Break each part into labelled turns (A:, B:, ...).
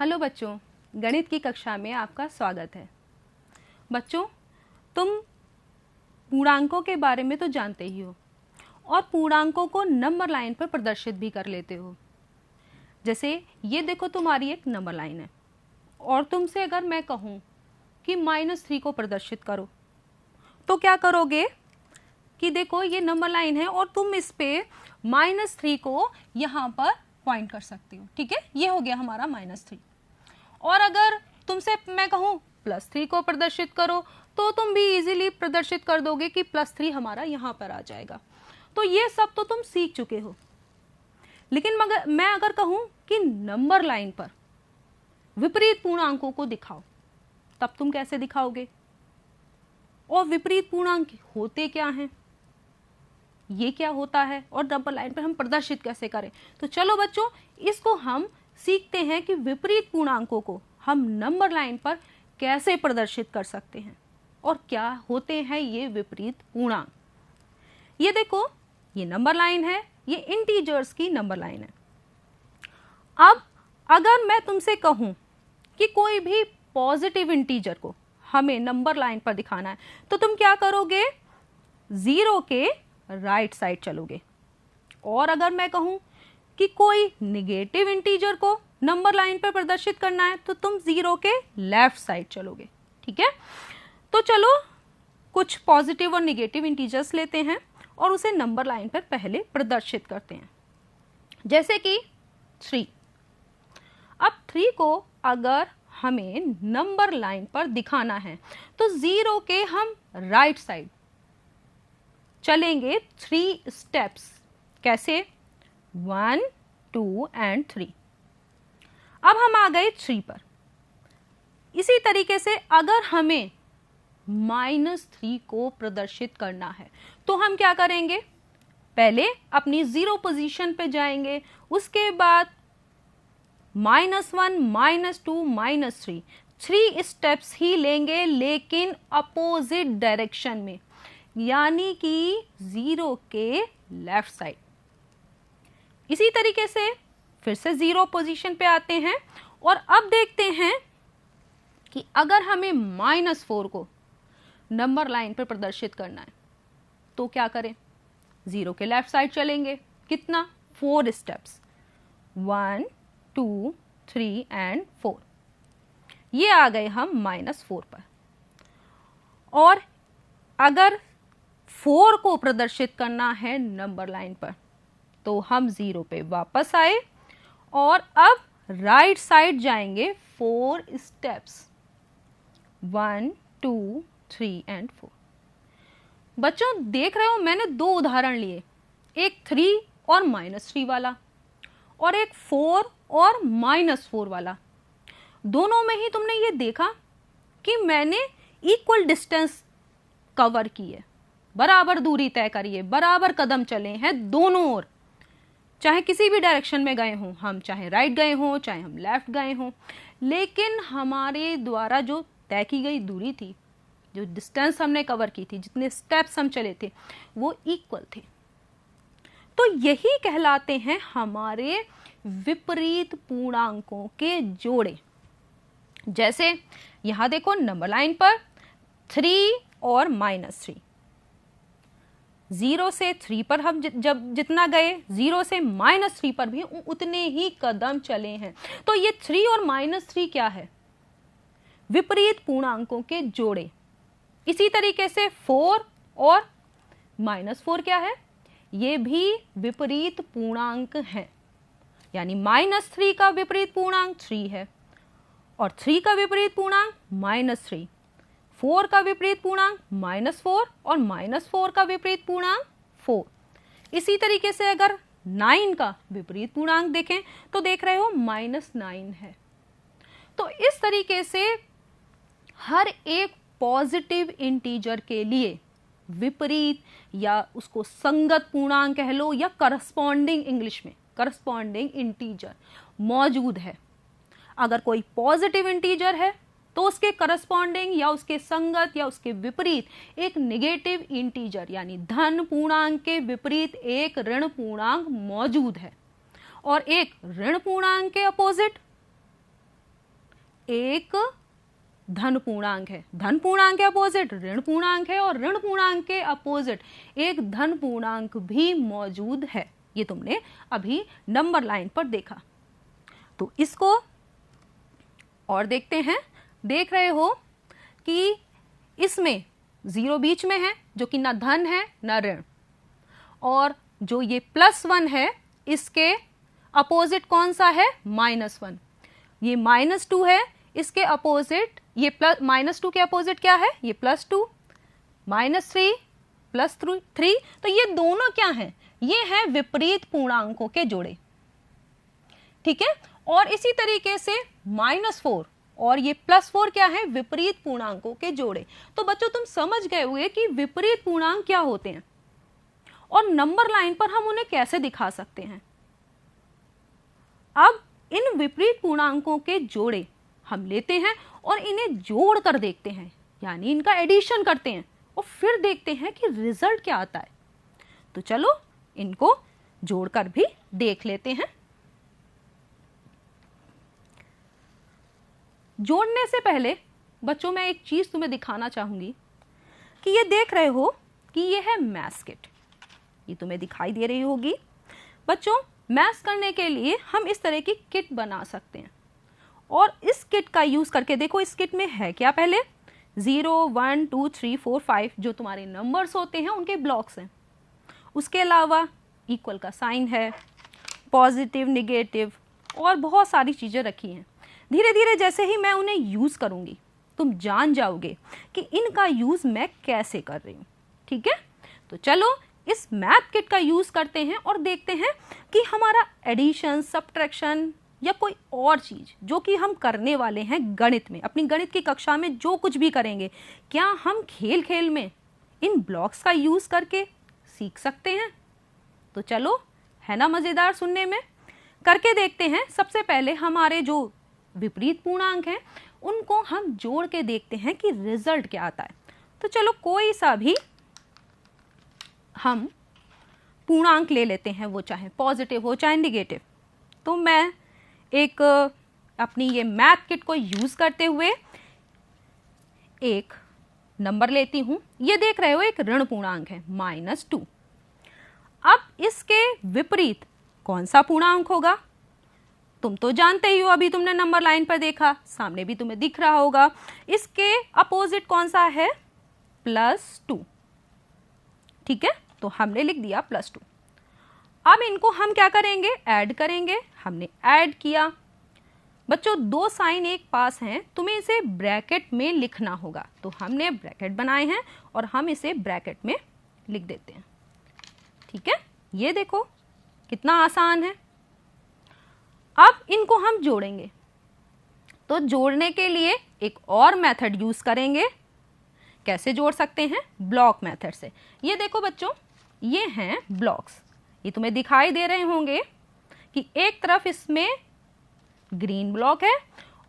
A: Hello बच्चों, गणित की कक्षा में आपका स्वागत है। बच्चों, तुम पूर्णांकों के बारे में तो जानते ही हो और पूर्णांकों को नंबर लाइन पर प्रदर्शित भी कर लेते हो। जैसे ये देखो, तुम्हारी एक नंबर लाइन है और तुमसे अगर मैं कहूँ कि -3 को प्रदर्शित करो तो क्या करोगे कि देखो ये नंबर लाइन है और तुम इस पे -3 को यहाँ पर पॉइंट कर सकते हो। ठीक है, ये हो गया हमारा -3। और अगर तुमसे मैं कहूँ +3 को प्रदर्शित करो तो तुम भी इजीली प्रदर्शित कर दोगे कि +3 हमारा यहाँ पर आ जाएगा। तो ये सब तो तुम सीख चुके हो, लेकिन मगर मैं अगर कहूँ कि नंबर लाइन पर विपरीत पूर्णांकों को दिखाओ, तब तुम कैसे दिखाओगे और विपरीत पूर्णांक होते क्या हैं, ये क्या होता है और नंबर लाइन पर हम प्रदर्शित कैसे करें। तो चलो बच्चों, इसको हम सीखते हैं कि विपरीत पूर्णांकों को हम नंबर लाइन पर कैसे प्रदर्शित कर सकते हैं और क्या होते हैं ये विपरीत पूर्णांक। ये देखो, ये नंबर लाइन है, ये इंटीजर्स की नंबर लाइन है। अब अगर मैं तुमसे कहूं कि कोई भी पॉजिटिव इंटीजर को हमें नंबर लाइन पर दिखाना है तो तुम क्या करोगे, 0 के राइट साइड चलोगे। और अगर मैं कहूं कि कोई निगेटिव इंटीजर को नंबर लाइन पर प्रदर्शित करना है तो तुम 0 के लेफ्ट साइड चलोगे। ठीक है, तो चलो कुछ पॉजिटिव और निगेटिव इंटीजर्स लेते हैं और उसे नंबर लाइन पर पहले प्रदर्शित करते हैं। जैसे कि 3। अब 3 को अगर हमें नंबर लाइन पर दिखाना है तो 0 के हम राइट साइड चलेंगे 3 स्टेप्स। कैसे? 1, 2 एंड 3। अब हम आ गए 3 पर। इसी तरीके से अगर हमें -3 को प्रदर्शित करना है तो हम क्या करेंगे, पहले अपनी 0 पोजीशन पे जाएंगे, उसके बाद -1, -2, -3 3 स्टेप्स ही लेंगे, लेकिन अपोजिट डायरेक्शन में, यानी कि 0 के लेफ्ट साइड। इसी तरीके से फिर से 0 पोजीशन पे आते हैं और अब देखते हैं कि अगर हमें -4 को नंबर लाइन पर प्रदर्शित करना है तो क्या करें, 0 के लेफ्ट साइड चलेंगे। कितना? 4 स्टेप्स, 1, 2, 3 एंड 4। ये आ गए हम -4 पर। और अगर 4 को प्रदर्शित करना है नंबर लाइन पर तो हम 0 पे वापस आए और अब राइट साइड जाएंगे 4 स्टेप्स, 1, 2, 3 एंड 4। बच्चों देख रहे हो, मैंने 2 उदाहरण लिए, एक 3 और -3 वाला और एक 4 और -4 वाला। दोनों में ही तुमने ये देखा कि मैंने इक्वल डिस्टेंस कवर की है, बराबर दूरी तय करी है, बराबर कदम चले हैं दोनों ओर, चाहे किसी भी डायरेक्शन में गए हों हम, चाहे राइट गए हों चाहे हम लेफ्ट गए हों, लेकिन हमारे द्वारा जो तय की गई दूरी थी, जो डिस्टेंस हमने कवर की थी, जितने स्टेप्स हम चले थे, वो इक्वल थे। तो यही कहलाते हैं हमारे विपरीत पूर्णांकों के जोड़े। जैसे यहां देखो, नंबर लाइन पर 3 और -3, 0 से 3 पर हम जब जितना गए, 0 से -3 पर भी उतने ही कदम चले हैं। तो ये 3 और -3 क्या है? विपरीत पूर्णांकों के जोड़े। इसी तरीके से 4 और -4 क्या है? ये भी विपरीत पूर्णांक हैं, यानी -3 का विपरीत पूर्णांक 3 है और 3 का विपरीत पूर्णांक -3, 4 का विपरीत पूर्णांक -4 और -4 का विपरीत पूर्णांक 4। इसी तरीके से अगर 9 का विपरीत पूर्णांक देखें तो देख रहे हो -9 है। तो इस तरीके से हर एक पॉजिटिव इंटीजर के लिए विपरीत, या उसको संगत पूर्णांक कह लो, या करस्पॉन्डिंग, इंग्लिश में करस्पॉन्डिंग इंटीजर मौजूद है। अगर कोई पॉजिटिव इंटीजर है तो उसके करस्पॉन्डिंग या उसके संगत या उसके विपरीत एक नेगेटिव इंटीजर यानी धन पूर्णांक के विपरीत एक ऋण पूर्णांक मौजूद है, और एक ऋण पूर्णांक के अपोजिट एक धन पूर्णांक है, धन पूर्णांक के अपोजिट ऋण पूर्णांक है, और ऋण पूर्णांक के अपोजिट एक धन पूर्णांक भी मौजूद है। ये तुमने अभी नंबर लाइन पर देखा। तो इसको और देखते हैं। देख रहे हो कि इसमें 0 बीच में है, जो कि ना धन है ना ऋण, और जो ये +1 है इसके अपोजिट कौन सा है, -1। ये -2 है, इसके अपोजिट ये -2 के अपोजिट क्या है, ये +2, -3 +3। तो ये दोनों क्या हैं, ये हैं विपरीत पूर्णांकों के जोड़े। ठीक है। और इसी तरीके से -4 और ये +4 क्या है, विपरीत पूर्णांकों के जोड़े। तो बच्चों तुम समझ गए हुए कि विपरीत पूर्णांक क्या होते हैं और नंबर लाइन पर हम उन्हें कैसे दिखा सकते हैं। अब इन विपरीत पूर्णांकों के जोड़े हम लेते हैं और इन्हें जोड़ कर देखते हैं, यानी इनका एडिशन करते हैं और फिर देखते हैं कि रिजल्ट क्या आता है। तो चलो इनको जोड़कर भी देख लेते हैं। जोड़ने से पहले बच्चों मैं एक चीज तुम्हें दिखाना चाहूंगी कि ये देख रहे हो कि ये है मैथ्स किट, ये तुम्हें दिखाई दे रही होगी। बच्चों मैथ्स करने के लिए हम इस तरह की किट बना सकते हैं, और इस किट का यूज करके देखो इस किट में है क्या, पहले 0 1 2 3 4 5 जो तुम्हारे नंबर्स होते हैं उनके ब्लॉक्स हैं। उसके अलावा इक्वल का साइन है, पॉजिटिव नेगेटिव और बहुत सारी चीजें रखी हैं। धीरे धीरे जैसे ही मैं उन्हें यूज करूंगी तुम जान जाओगे कि इनका यूज मैं कैसे कर रही हूं। ठीक है, तो चलो इस मैथ किट का यूज करते हैं और देखते हैं कि हमारा एडिशन, सब्ट्रैक्शन या कोई और चीज जो कि हम करने वाले हैं गणित में, अपनी गणित की कक्षा में जो कुछ भी करेंगे, क्या हम खेल खेल में इन ब्लॉक्स का यूज करके सीख सकते हैं। तो चलो, है ना मजेदार सुनने में, करके देखते हैं। सबसे पहले हमारे जो विपरीत पूर्णांक हैं उनको हम जोड़ के देखते हैं कि रिजल्ट क्या आता है। तो चलो कोई सा भी हम पूर्णांक ले लेते हैं, वो चाहे पॉजिटिव हो चाहे नेगेटिव। तो मैं एक अपनी ये मैथ किट को यूज करते हुए एक नंबर लेती हूं। ये देख रहे हो एक ऋण पूर्णांक है -2। अब इसके विपरीत कौन सा पूर्णांक होगा, तुम तो जानते ही हो, अभी तुमने नंबर लाइन पर देखा, सामने भी तुम्हें दिख रहा होगा। इसके अपोजिट कौन सा है, +2। ठीक है, तो हमने लिख दिया +2। अब इनको हम क्या करेंगे, ऐड करेंगे। हमने ऐड किया। बच्चों दो साइन एक पास हैं, तुम्हें इसे ब्रैकेट में लिखना होगा। तो हमने ब्रैकेट बनाए हैं और हम इसे ब्रैकेट में लिख देते हैं। ठीक है, ये देखो कितना आसान है। अब इनको हम जोड़ेंगे, तो जोड़ने के लिए एक और मेथड यूज करेंगे। कैसे जोड़ सकते हैं, ब्लॉक मेथड से। ये देखो बच्चों, ये हैं ब्लॉक्स, ये तुम्हें दिखाई दे रहे होंगे कि एक तरफ इसमें ग्रीन ब्लॉक है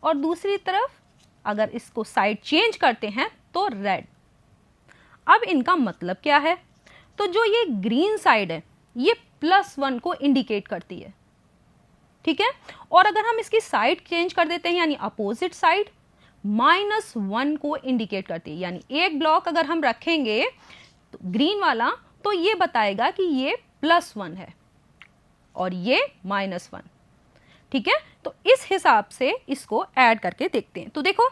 A: और दूसरी तरफ अगर इसको साइड चेंज करते हैं तो रेड। अब इनका मतलब क्या है, तो जो ये ग्रीन साइड है ये +1 को इंडिकेट करती है। ठीक है, और अगर हम इसकी साइड चेंज कर देते हैं यानी अपोजिट साइड, -1 को इंडिकेट करती है। यानी एक ब्लॉक अगर हम रखेंगे तो ग्रीन वाला, तो ये बताएगा कि ये +1 है और ये -1। ठीक है, तो इस हिसाब से इसको ऐड करके देखते हैं। तो देखो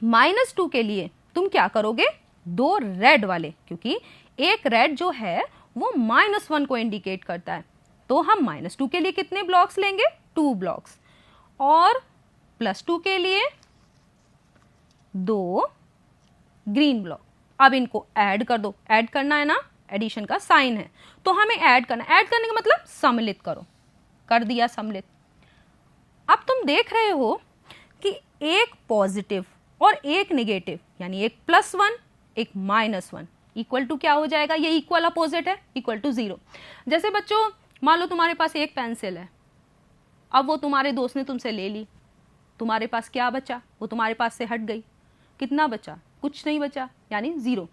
A: -2 के लिए तुम क्या करोगे, 2 रेड वाले, क्योंकि एक रेड जो है वो -1 को इंडिकेट करता है। तो हम -2 के लिए कितने ब्लॉक्स लेंगे, 2 ब्लॉक्स, और +2 के लिए 2 ग्रीन ब्लॉक। अब इनको ऐड कर दो, ऐड करना है ना, एडिशन का साइन है तो हमें ऐड करना। ऐड करने का मतलब सम्मिलित करो, कर दिया सम्मिलित। अब तुम देख रहे हो कि एक पॉजिटिव और एक नेगेटिव, यानी एक +1 एक -1 इक्वल टू क्या हो जाएगा, ये इक्वल अपोजिट है, इक्वल टू 0। जैसे बच्चों मान लो तुम्हारे पास एक पेंसिल है, अब वो तुम्हारे दोस्त ने तुमसे ले ली, तुम्हारे पास क्या बचा, वो तुम्हारे पास से हट गई, कितना बचा, कुछ नहीं बचा, यानी 0।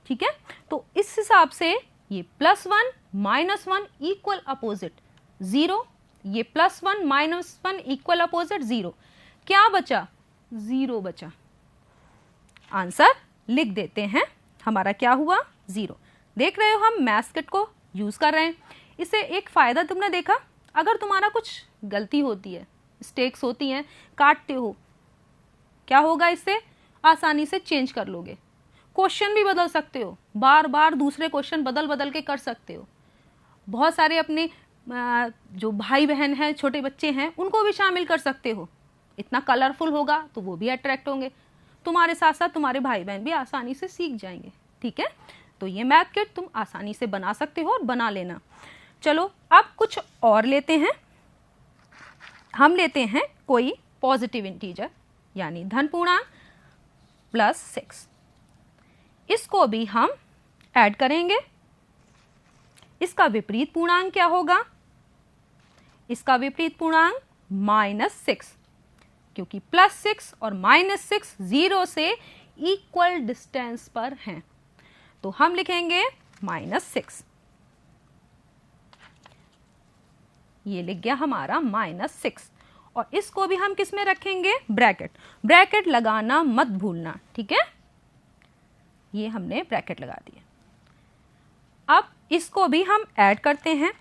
A: ठीक है, तो इस हिसाब से ये +1 -1 इक्वल अपोजिट 0, ये +1 -1 इक्वल अपोजिट 0। क्या बचा? 0 बचा। आंसर लिख देते हैं, हमारा क्या हुआ? 0। देख रहे हो हम मैथ्स किट को यूज कर रहे हैं। इससे एक फायदा तुमने देखा, अगर तुम्हारा कुछ गलती होती है, मिस्टेक्स होती हैं, काटते हो, क्या होगा? इससे आसानी से चेंज कर लोगे। क्वेश्चन भी बदल सकते हो, बार बार दूसरे क्वेश्चन बदल बदल के कर सकते हो। बहुत सारे अपने जो भाई बहन हैं, छोटे बच्चे हैं, उनको भी शामिल कर सकते हो। इतना कलरफुल होगा तो वो भी अट्रैक्ट होंगे, तुम्हारे साथ साथ तुम्हारे भाई बहन भी आसानी से सीख जाएंगे। ठीक है, तो ये मैथ किट तुम आसानी से बना सकते हो और बना लेना। चलो अब कुछ और लेते हैं। हम लेते हैं कोई पॉजिटिव इंटीजर यानी धन पूर्णांक +6। इसको भी हम ऐड करेंगे। इसका विपरीत पूर्णांक क्या होगा? इसका विपरीत पूर्णांक -6, क्योंकि +6 और -6 0 से इक्वल डिस्टेंस पर हैं, तो हम लिखेंगे -6। ये लिख गया हमारा -6, और इसको भी हम किस में रखेंगे? ब्रैकेट। ब्रैकेट लगाना मत भूलना, ठीक है? ये हमने ब्रैकेट लगा दिया। अब इसको भी हम ऐड करते हैं,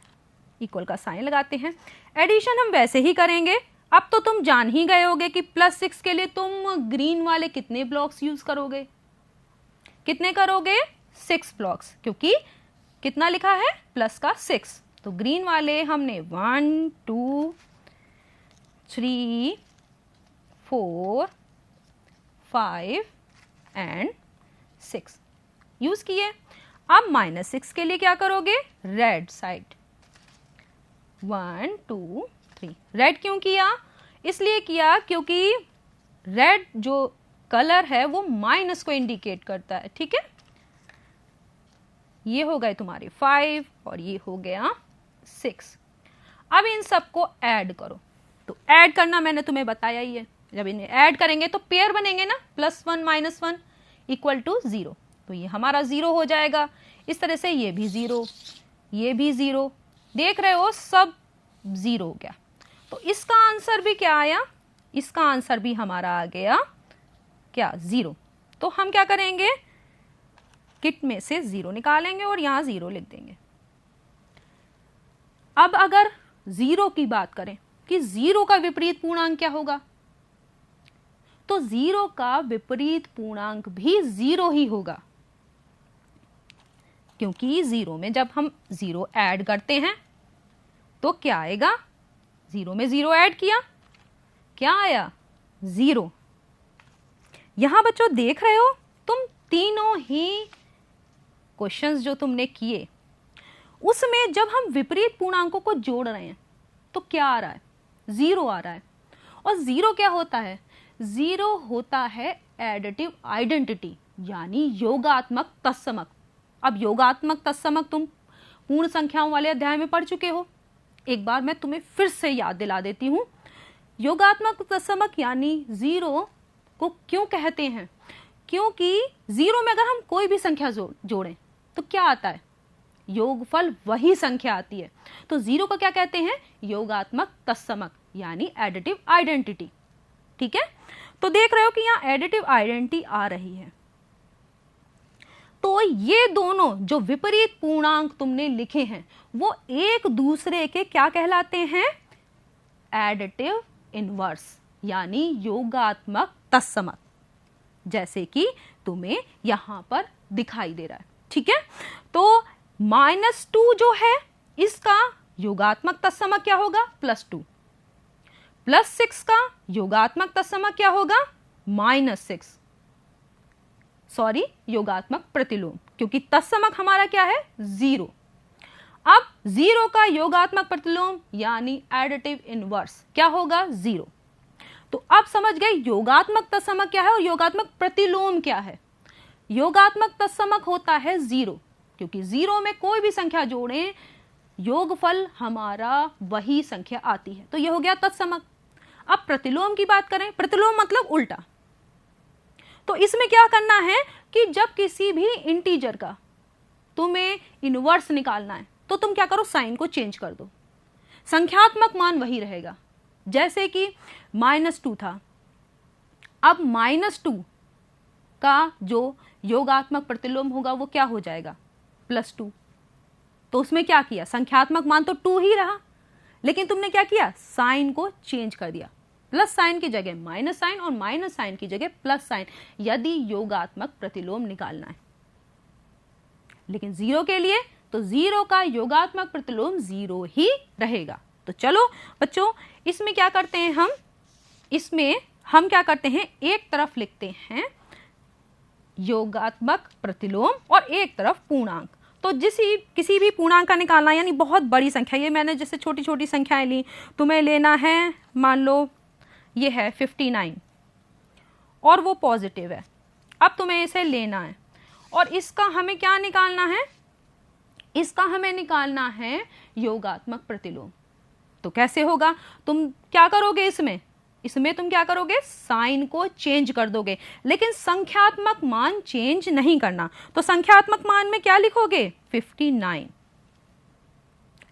A: इक्वल का साइन लगाते हैं। एडिशन हम वैसे ही करेंगे। अब तो तुम जान ही गए होगे कि +6 के लिए तुम ग्रीन वाले कितने ब्लॉक्स यूज करोगे? कितने करोगे? 6 ब्लॉक्स, क्योंकि कितना लिखा है? प्लस का 6। तो ग्रीन वाले हमने 1 2 3 4 5 एंड 6 यूज किए। अब -6 के लिए क्या करोगे? Red side 1 2 3। रेड क्यों किया? इसलिए किया क्योंकि रेड जो कलर है वो माइनस को इंडिकेट करता है। ठीक है, ये हो गए तुम्हारे 5 और ये हो गया 6। अब इन सबको ऐड करो। तो ऐड करना मैंने तुम्हें बताया ही है। जब इन्हें ऐड करेंगे तो पेयर बनेंगे ना, +1 -1 = 0। तो ये हमारा 0 हो जाएगा। इस तरह से ये भी 0, ये भी 0। देख रहे हो, सब 0 हो गया। तो इसका आंसर भी क्या आया? इसका आंसर भी हमारा आ गया क्या? 0। तो हम क्या करेंगे? किट में से 0 निकालेंगे और यहां 0 लिख देंगे। अब अगर 0 की बात करें कि 0 का विपरीत पूर्णांक क्या होगा, तो 0 का विपरीत पूर्णांक भी 0 ही होगा, क्योंकि 0 में जब हम 0 ऐड करते हैं तो क्या आएगा? 0 में 0 ऐड किया, क्या आया? 0। यहां बच्चों देख रहे हो, तुम तीनों ही क्वेश्चंस जो तुमने किए उसमें जब हम विपरीत पूर्णांकों को जोड़ रहे हैं तो क्या आ रहा है? 0 आ रहा है। और 0 क्या होता है? 0 होता है एडिटिव आइडेंटिटी, यानी योगात्मक तत्समक। अब योगात्मक तत्समक तुम पूर्ण संख्याओं वाले अध्याय में पढ़ चुके हो, एक बार मैं तुम्हें फिर से याद दिला देती हूं। योगात्मक तत्समक यानी 0 को क्यों कहते हैं? क्योंकि 0 में अगर हम कोई भी संख्या जोड़ें तो क्या आता है? योगफल वही संख्या आती है। तो 0 को क्या कहते हैं? योगात्मक तत्समक यानी एडिटिव आइडेंटिटी। ठीक है, तो देख रहे हो कि यहां एडिटिव आइडेंटिटी आ रही है। तो ये दोनों जो विपरीत पूर्णांक तुमने लिखे हैं वो एक दूसरे के क्या कहलाते हैं? एडिटिव इनवर्स यानी योगात्मक तत्समक, जैसे कि तुम्हें यहां पर दिखाई दे रहा है। ठीक है, तो -2 जो है इसका योगात्मक तत्समक क्या होगा? +2। +6 का योगात्मक तत्समक क्या होगा? -6। सॉरी, योगात्मक प्रतिलोम, क्योंकि तत्समक हमारा क्या है? 0। अब 0 का योगात्मक प्रतिलोम यानी एडिटिव इनवर्स क्या होगा? 0। तो अब समझ गए योगात्मक तत्समक क्या है और योगात्मक प्रतिलोम क्या है। योगात्मक तत्समक होता है 0, क्योंकि 0 में कोई भी संख्या जोड़ें योगफल हमारा वही संख्या आती है। तो यह हो गया तत्समक। अब प्रतिलोम की बात करें, प्रतिलोम मतलब उल्टा। तो इसमें क्या करना है कि जब किसी भी इंटीजर का तुम्हें इनवर्स निकालना है तो तुम क्या करो? साइन को चेंज कर दो, संख्यात्मक मान वही रहेगा। जैसे कि -2 था अब -2 का जो योगात्मक प्रतिलोम होगा वो क्या हो जाएगा, +2। तो उसमें क्या किया, संख्यात्मक मान तो 2 ही रहा, लेकिन तुमने क्या किया, साइन को चेंज कर दिया, प्लस साइन की जगह माइनस साइन और माइनस साइन की जगह प्लस साइन, यदि योगात्मक प्रतिलोम निकालना है। लेकिन 0 के लिए तो 0 का योगात्मक प्रतिलोम 0 ही रहेगा। तो चलो बच्चों, इसमें क्या करते हैं इसमें हम क्या करते हैं, एक तरफ लिखते हैं योगात्मक प्रतिलोम और एक तरफ पूर्णांक। तो किसी भी पूर्णांक का निकालना, यानी बहुत बड़ी संख्या, ये मैंने जैसे छोटी छोटी संख्याएं ली, तुम्हें लेना है, मान लो ये है 59 और वो पॉजिटिव है, अब तुम्हें इसे लेना है और इसका हमें क्या निकालना है, इसका हमें निकालना है योगात्मक प्रतिलोम। तो कैसे होगा, तुम क्या करोगे, इसमें तुम क्या करोगे, साइन को चेंज कर दोगे, लेकिन संख्यात्मक मान चेंज नहीं करना। तो संख्यात्मक मान में क्या लिखोगे, 59,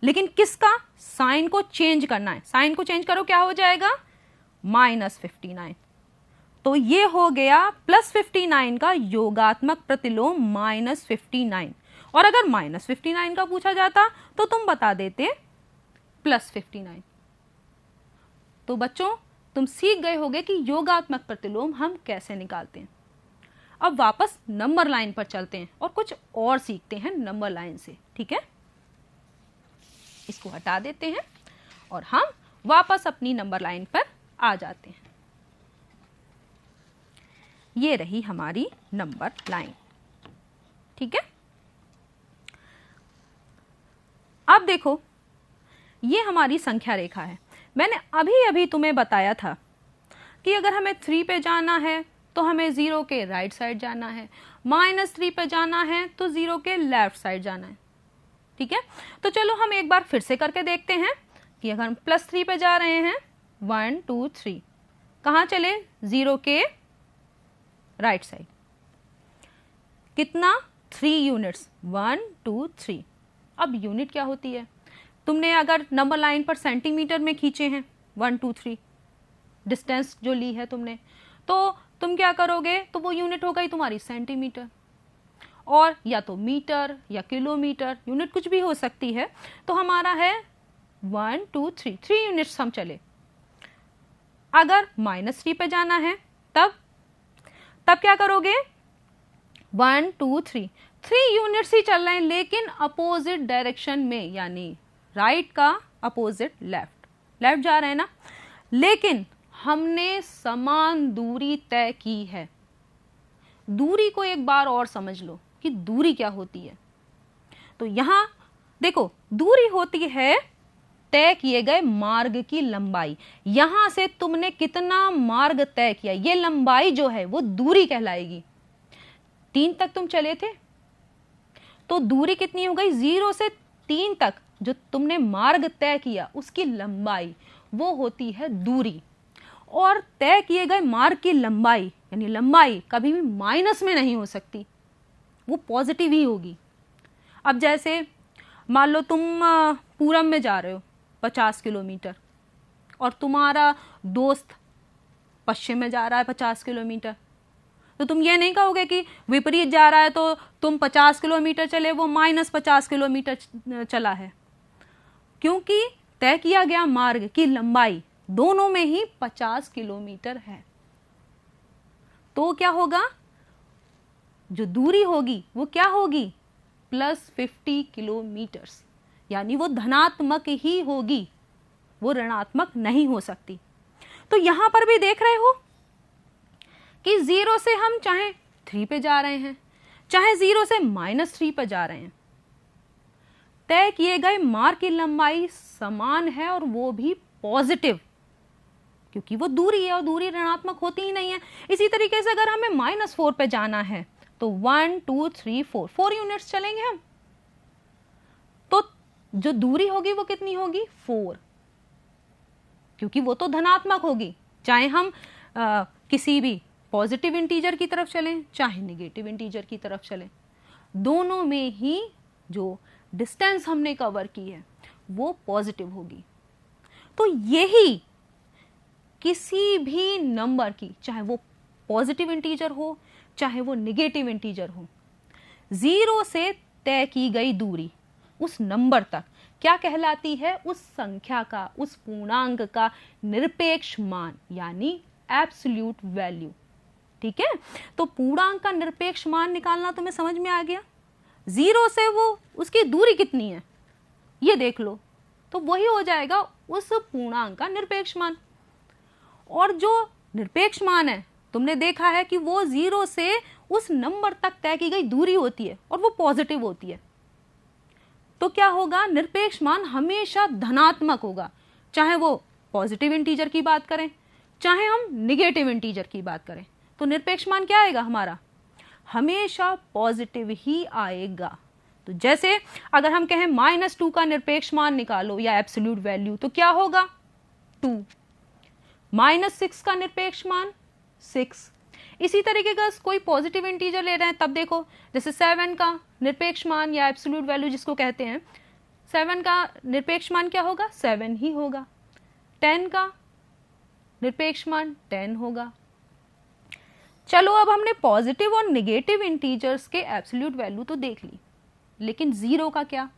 A: लेकिन किसका, साइन को चेंज करना है। साइन को चेंज करो, क्या हो जाएगा, -59। तो ये हो गया +59 का योगात्मक प्रतिलोम -59, और अगर -59 का पूछा जाता तो तुम बता देते +59। तो बच्चों, तुम सीख गए होगे कि योगात्मक प्रतिलोम हम कैसे निकालते हैं। अब वापस नंबर लाइन पर चलते हैं और कुछ और सीखते हैं नंबर लाइन से, ठीक है। इसको हटा देते हैं और हम वापस अपनी नंबर लाइन पर आ जाते हैं। ये रही हमारी नंबर लाइन, ठीक है। अब देखो, ये हमारी संख्या रेखा है। मैंने अभी अभी तुम्हें बताया था कि अगर हमें 3 पे जाना है तो हमें 0 के राइट साइड जाना है, -3 पे जाना है तो 0 के लेफ्ट साइड जाना है, ठीक है। तो चलो हम एक बार फिर से करके देखते हैं कि अगर हम +3 पे जा रहे हैं, 1 2 3, कहाँ चले, 0 के राइट साइड, कितना, 3 यूनिट्स, 1 2 3। अब यूनिट क्या होती है, तुमने अगर नंबर लाइन पर सेंटीमीटर में खींचे हैं 1 2 3 डिस्टेंस जो ली है तुमने, तो तुम क्या करोगे, तो वो यूनिट हो गई तुम्हारी सेंटीमीटर, और या तो मीटर या किलोमीटर, यूनिट कुछ भी हो सकती है। तो हमारा है 1 2 3, 3 यूनिट्स हम चले। अगर -3 पे जाना है तब क्या करोगे, 1 2 3, 3 यूनिट्स ही चल रहे हैं, लेकिन अपोजिट डायरेक्शन में, यानी राइट का अपोजिट लेफ्ट जा रहे हैं ना, लेकिन हमने समान दूरी तय की है। दूरी को एक बार और समझ लो कि दूरी क्या होती है। तो यहां देखो, दूरी होती है तय किए गए मार्ग की लंबाई। यहां से तुमने कितना मार्ग तय किया, ये लंबाई जो है वो दूरी कहलाएगी। 3 तक तुम चले थे तो दूरी कितनी हो गई, 0 से 3 तक जो तुमने मार्ग तय किया उसकी लंबाई, वो होती है दूरी। और तय किए गए मार्ग की लंबाई, यानी लंबाई कभी भी माइनस में नहीं हो सकती, वो पॉजिटिव ही होगी। अब जैसे मान लो तुम पूरब में जा रहे हो 50 किलोमीटर और तुम्हारा दोस्त पश्चिम में जा रहा है 50 किलोमीटर, तो तुम ये नहीं कहोगे कि विपरीत जा रहा है तो तुम 50 किलोमीटर चले, वो -50 किलोमीटर चला है, क्योंकि तय किया गया मार्ग की लंबाई दोनों में ही 50 किलोमीटर है। तो क्या होगा, जो दूरी होगी वो क्या होगी, +50 किलोमीटर्स, यानी वो धनात्मक ही होगी, वो ऋणात्मक नहीं हो सकती। तो यहां पर भी देख रहे हो कि 0 से हम चाहे 3 पे जा रहे हैं, चाहे 0 से -3 पे जा रहे हैं, तय किए गए मार्ग की लंबाई समान है, और वो भी पॉजिटिव, क्योंकि वो दूरी है और दूरी ऋणात्मक होती ही नहीं है। इसी तरीके से अगर हमें -4 पे जाना है तो 1 2 3 4 यूनिट्स चलेंगे हम, तो जो दूरी होगी वो कितनी होगी, 4, क्योंकि वो तो धनात्मक होगी, चाहे हम किसी भी पॉजिटिव इंटीजर की तरफ चलें चाहे नेगेटिव इंटीजर की तरफ चलें, दोनों में ही जो डिस्टेंस हमने कवर की है वो पॉजिटिव होगी। तो यही किसी भी नंबर की, चाहे वो पॉजिटिव इंटीजर हो चाहे वो निगेटिव इंटीजर हो, 0 से तय की गई दूरी उस नंबर तक क्या कहलाती है? उस संख्या का, उस पूर्णांक का निरपेक्ष मान यानी एब्सोल्यूट वैल्यू। ठीक है, तो पूर्णांक का निरपेक्ष मान निकालना तुम्हें समझ में आ गया। 0 से वो उसकी दूरी कितनी है ये देख लो, तो वही हो जाएगा उस पूर्णांक का निरपेक्ष मान। और जो निरपेक्ष मान है तुमने देखा है कि वो 0 से उस नंबर तक तय की गई दूरी होती है और वो पॉजिटिव होती है। तो क्या होगा? निरपेक्ष मान हमेशा धनात्मक होगा, चाहे वो पॉजिटिव इंटीजर की बात करें चाहे हम निगेटिव इंटीजर की बात करें। तो निरपेक्ष मान क्या आएगा हमारा? हमेशा पॉजिटिव ही आएगा। तो जैसे अगर हम कहें -2 का निरपेक्ष मान निकालो या एब्सोल्यूट वैल्यू, तो क्या होगा? 2। -6 का निरपेक्ष मान 6। इसी तरीके का कोई पॉजिटिव इंटीजर ले रहे हैं तब देखो, जैसे 7 का निरपेक्ष मान या एब्सोल्यूट वैल्यू जिसको कहते हैं, 7 का निरपेक्ष मान क्या होगा? 7 ही होगा। 10 का निरपेक्ष मान 10 होगा। चलो अब हमने पॉजिटिव और निगेटिव इंटीजर्स के एब्सोल्यूट वैल्यू तो देख ली, लेकिन 0 का क्या?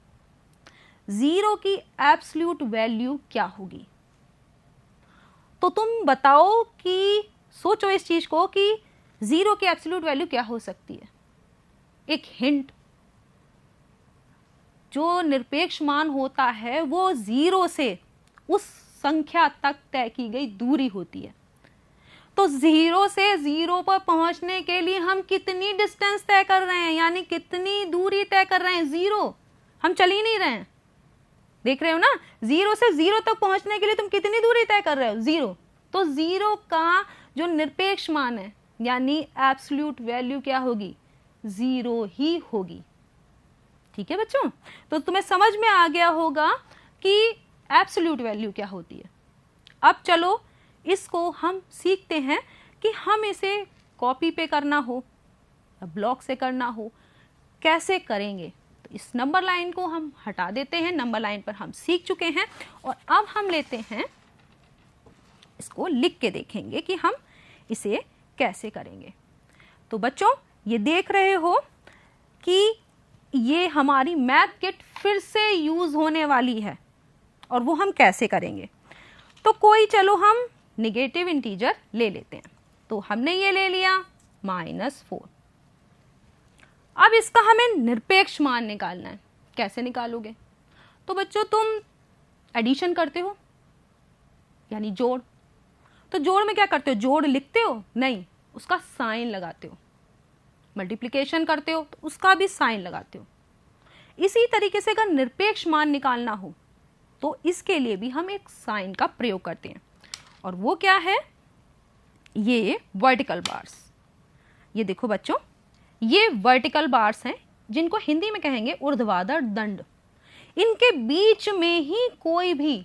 A: 0 की एब्सोल्यूट वैल्यू क्या होगी? तो तुम बताओ कि सोचो इस चीज को कि 0 की एब्सोल्यूट वैल्यू क्या हो सकती है। एक हिंट, जो निरपेक्ष मान होता है वो 0 से उस संख्या तक तय की गई दूरी होती है। तो 0 से 0 पर पहुंचने के लिए हम कितनी डिस्टेंस तय कर रहे हैं, यानी कितनी दूरी तय कर रहे हैं? 0, हम चल ही नहीं रहे हैं। देख रहे हो ना, 0 से 0 तक पहुंचने के लिए तुम कितनी दूरी तय कर रहे हो? 0। तो 0 का जो निरपेक्ष मान है यानी एब्सोल्यूट वैल्यू क्या होगी? 0 ही होगी। ठीक है बच्चों, तो तुम्हें समझ में आ गया होगा कि एब्सोल्यूट वैल्यू क्या होती है। अब चलो इसको हम सीखते हैं कि हम इसे कॉपी पे करना हो या ब्लॉक से करना हो कैसे करेंगे। तो इस नंबर लाइन को हम हटा देते हैं, नंबर लाइन पर हम सीख चुके हैं और अब हम लेते हैं इसको लिख के देखेंगे कि हम इसे कैसे करेंगे। तो बच्चों ये देख रहे हो कि ये हमारी मैथ किट फिर से यूज होने वाली है और वो हम कैसे करेंगे। तो कोई चलो हम निगेटिव इंटीजर ले लेते हैं। तो हमने ये ले लिया -4। अब इसका हमें निरपेक्ष मान निकालना है। कैसे निकालोगे? तो बच्चों तुम एडिशन करते हो यानी जोड़। तो जोड़ में क्या करते हो? जोड़ लिखते हो? नहीं, उसका साइन लगाते हो। मल्टीप्लिकेशन करते हो तो उसका भी साइन लगाते हो। इसी तरीके से अगर निरपेक्ष मान निकालना हो तो इसके लिए भी हम एक साइन का प्रयोग करते हैं और वो क्या है? ये वर्टिकल बार्स। ये देखो बच्चों, ये वर्टिकल बार्स हैं जिनको हिंदी में कहेंगे ऊर्ध्वाधर दंड। इनके बीच में ही कोई भी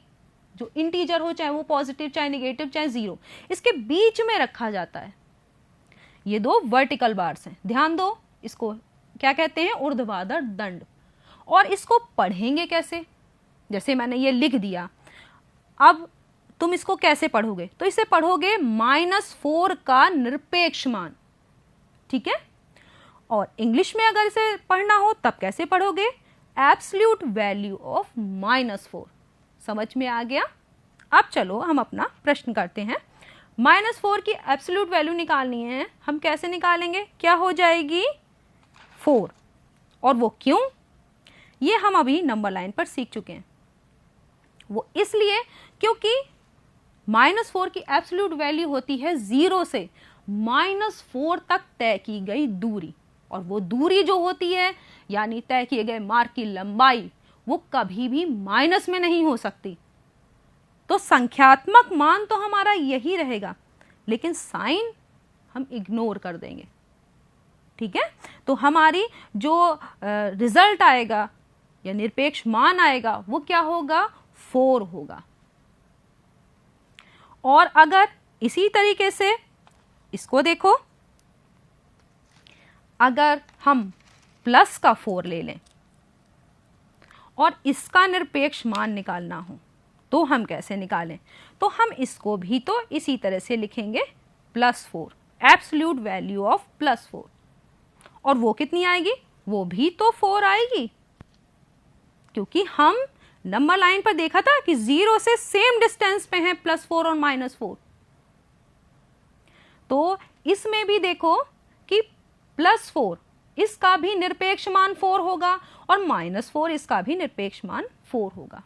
A: जो इंटीजर हो, चाहे वो पॉजिटिव चाहे निगेटिव चाहे 0, इसके बीच में रखा जाता है। ये 2 वर्टिकल बार्स हैं, ध्यान दो। इसको क्या कहते हैं? ऊर्ध्वाधर दंड। और इसको पढ़ेंगे कैसे? जैसे मैंने ये लिख दिया, अब तुम इसको कैसे पढ़ोगे? तो इसे पढ़ोगे -4 का निरपेक्ष मान। ठीक है, और इंग्लिश में अगर इसे पढ़ना हो तब कैसे पढ़ोगे? Absolute value of -4। समझ में आ गया? अब चलो हम अपना प्रश्न करते हैं। -4 की एब्सोल्यूट वैल्यू निकालनी है, हम कैसे निकालेंगे? क्या हो जाएगी? 4। और वो क्यों? ये हम अभी नंबर लाइन पर सीख चुके हैं। वो इसलिए क्योंकि -4 की एब्सोल्यूट वैल्यू होती है 0 से -4 तक तय की गई दूरी, और वो दूरी जो होती है यानी तय किए गए मार्ग की लंबाई, वो कभी भी माइनस में नहीं हो सकती। तो संख्यात्मक मान तो हमारा यही रहेगा, लेकिन साइन हम इग्नोर कर देंगे। ठीक है, तो हमारी जो रिजल्ट आएगा या निरपेक्ष मान आएगा वो क्या होगा? 4 होगा। और अगर इसी तरीके से इसको देखो, अगर हम प्लस का 4 ले लें और इसका निरपेक्ष मान निकालना हो तो हम कैसे निकालें? तो हम इसको भी तो इसी तरह से लिखेंगे +4। एब्सोल्यूट वैल्यू ऑफ +4, और वो कितनी आएगी, वो भी तो 4 आएगी, क्योंकि हम नंबर लाइन पर देखा था कि 0 से सेम डिस्टेंस पे है +4 और -4। तो इसमें भी देखो कि +4 इसका भी निरपेक्ष मान 4 होगा और -4 इसका भी निरपेक्ष मान 4 होगा।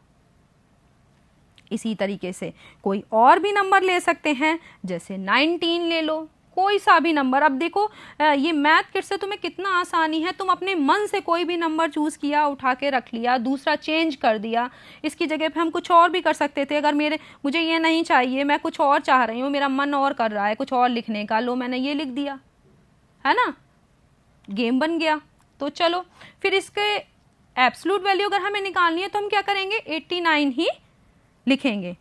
A: इसी तरीके से कोई और भी नंबर ले सकते हैं, जैसे 19 ले लो, कोई सा भी नंबर। अब देखो ये मैथ किट से तुम्हें कितना आसानी है, तुम अपने मन से कोई भी नंबर चूज किया, उठा के रख लिया, दूसरा चेंज कर दिया, इसकी जगह पे हम कुछ और भी कर सकते थे। अगर मुझे ये नहीं चाहिए, मैं कुछ और चाह रही हूँ, मेरा मन और कर रहा है कुछ और लिखने का, लो मैंने ये लिख दिया, है ना, गेम बन गया। तो चलो फिर इसके एब्सोल्यूट वैल्यू अगर हमें निकालनी है तो हम क्या करेंगे, 89 ही लिखेंगे।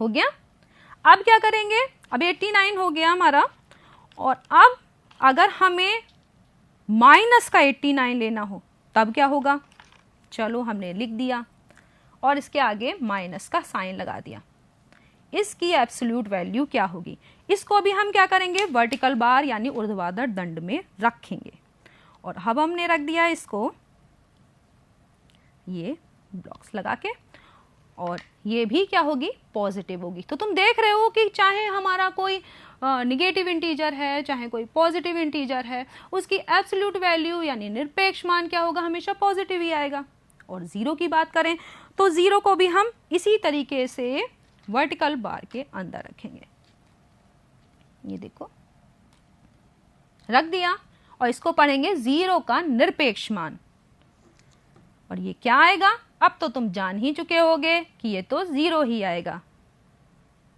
A: हो गया। अब क्या करेंगे, अब 89 हो गया हमारा, और अब अगर हमें माइनस का 89 लेना हो तब क्या होगा, चलो हमने लिख दिया और इसके आगे माइनस का साइन लगा दिया। इसकी एब्सोल्यूट वैल्यू क्या होगी, इसको भी हम क्या करेंगे, वर्टिकल बार यानी ऊर्ध्वाधर दंड में रखेंगे। और अब हमने रख दिया इसको ये ब्लॉक्स लगा के, और ये भी क्या होगी, पॉजिटिव होगी। तो तुम देख रहे हो कि चाहे हमारा कोई निगेटिव इंटीजर है, चाहे कोई पॉजिटिव इंटीजर है, उसकी एब्सोल्यूट वैल्यू यानी निरपेक्ष मान क्या होगा, हमेशा पॉजिटिव ही आएगा। और 0 की बात करें तो 0 को भी हम इसी तरीके से वर्टिकल बार के अंदर रखेंगे। ये देखो रख दिया, और इसको पढ़ेंगे 0 का निरपेक्ष मान, और ये क्या आएगा, अब तो तुम जान ही चुके होगे कि ये तो 0 ही आएगा।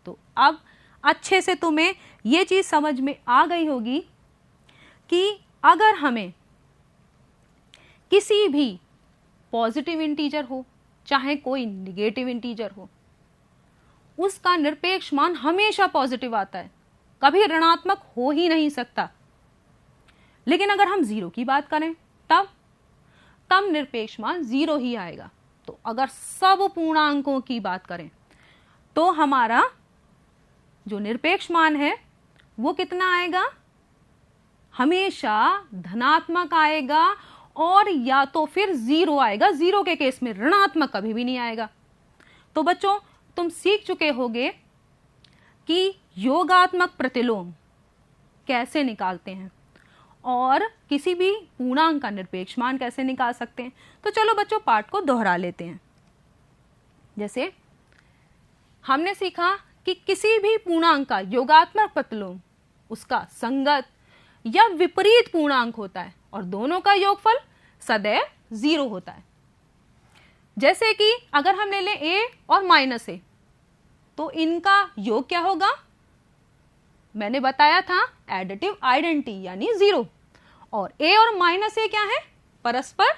A: तो अब अच्छे से तुम्हें ये चीज समझ में आ गई होगी कि अगर हमें किसी भी पॉजिटिव इंटीजर हो चाहे कोई निगेटिव इंटीजर हो, उसका निरपेक्ष मान हमेशा पॉजिटिव आता है, कभी ऋणात्मक हो ही नहीं सकता। लेकिन अगर हम 0 की बात करें तब निरपेक्ष मान 0 ही आएगा। तो अगर सब पूर्णांकों की बात करें तो हमारा जो निरपेक्ष मान है वो कितना आएगा, हमेशा धनात्मक आएगा, और या तो फिर 0 आएगा। 0 के केस में ऋणात्मक कभी भी नहीं आएगा। तो बच्चों तुम सीख चुके होगे कि योगात्मक प्रतिलोम कैसे निकालते हैं और किसी भी पूर्णांक का निरपेक्ष मान कैसे निकाल सकते हैं। तो चलो बच्चों पाठ को दोहरा लेते हैं। जैसे हमने सीखा कि किसी भी पूर्णांक का योगात्मक प्रतिलोम उसका संगत या विपरीत पूर्णांक होता है, और दोनों का योगफल सदैव 0 होता है। जैसे कि अगर हम ले लें a और -a, तो इनका योग क्या होगा, मैंने बताया था एडिटिव आइडेंटिटी यानी 0। और a और -a क्या है, परस्पर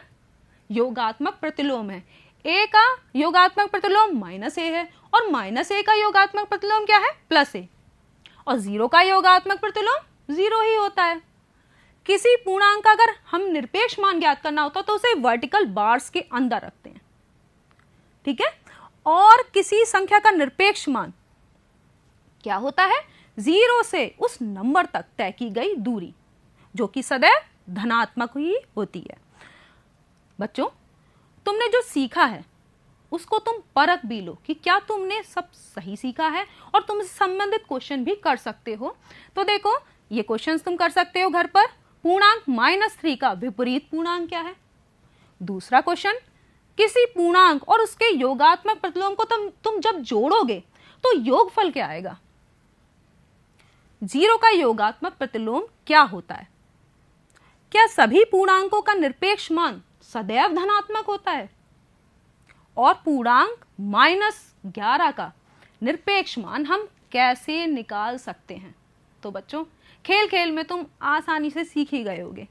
A: योगात्मक प्रतिलोम है। a का योगात्मक प्रतिलोम -a है, और -a का योगात्मक प्रतिलोम क्या है, +a, और 0 का योगात्मक प्रतिलोम 0 ही होता है। किसी पूर्णांक का अगर हम निरपेक्ष मान ज्ञात करना होता तो उसे वर्टिकल बार्स के अंदर रखते हैं, ठीक है। और किसी संख्या का निरपेक्ष मान क्या होता है, 0 से उस नंबर तक तय की गई दूरी, जो कि सदैव धनात्मक ही होती है। बच्चों तुमने जो सीखा है उसको तुम परख भी लो कि क्या तुमने सब सही सीखा है, और तुम इससे संबंधित क्वेश्चन भी कर सकते हो। तो देखो ये क्वेश्चंस तुम कर सकते हो घर पर। पूर्णांक -3 का विपरीत पूर्णांक क्या है। दूसरा क्वेश्चन, किसी पूर्णांक और उसके योगात्मक प्रतिलोम को तुम जब जोड़ोगे तो योगफल क्या आएगा। 0 का योगात्मक प्रतिलोम क्या होता है। क्या सभी पूर्णांकों का निरपेक्ष मान सदैव धनात्मक होता है, और पूर्णांक -11 का निरपेक्ष मान हम कैसे निकाल सकते हैं। तो बच्चों खेल खेल में तुम आसानी से सीख ही गए होगे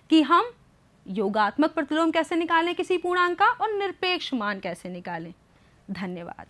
A: कि हम योगात्मक प्रतिलोम कैसे निकालें किसी पूर्णांक का, और निरपेक्ष मान कैसे निकालें। धन्यवाद।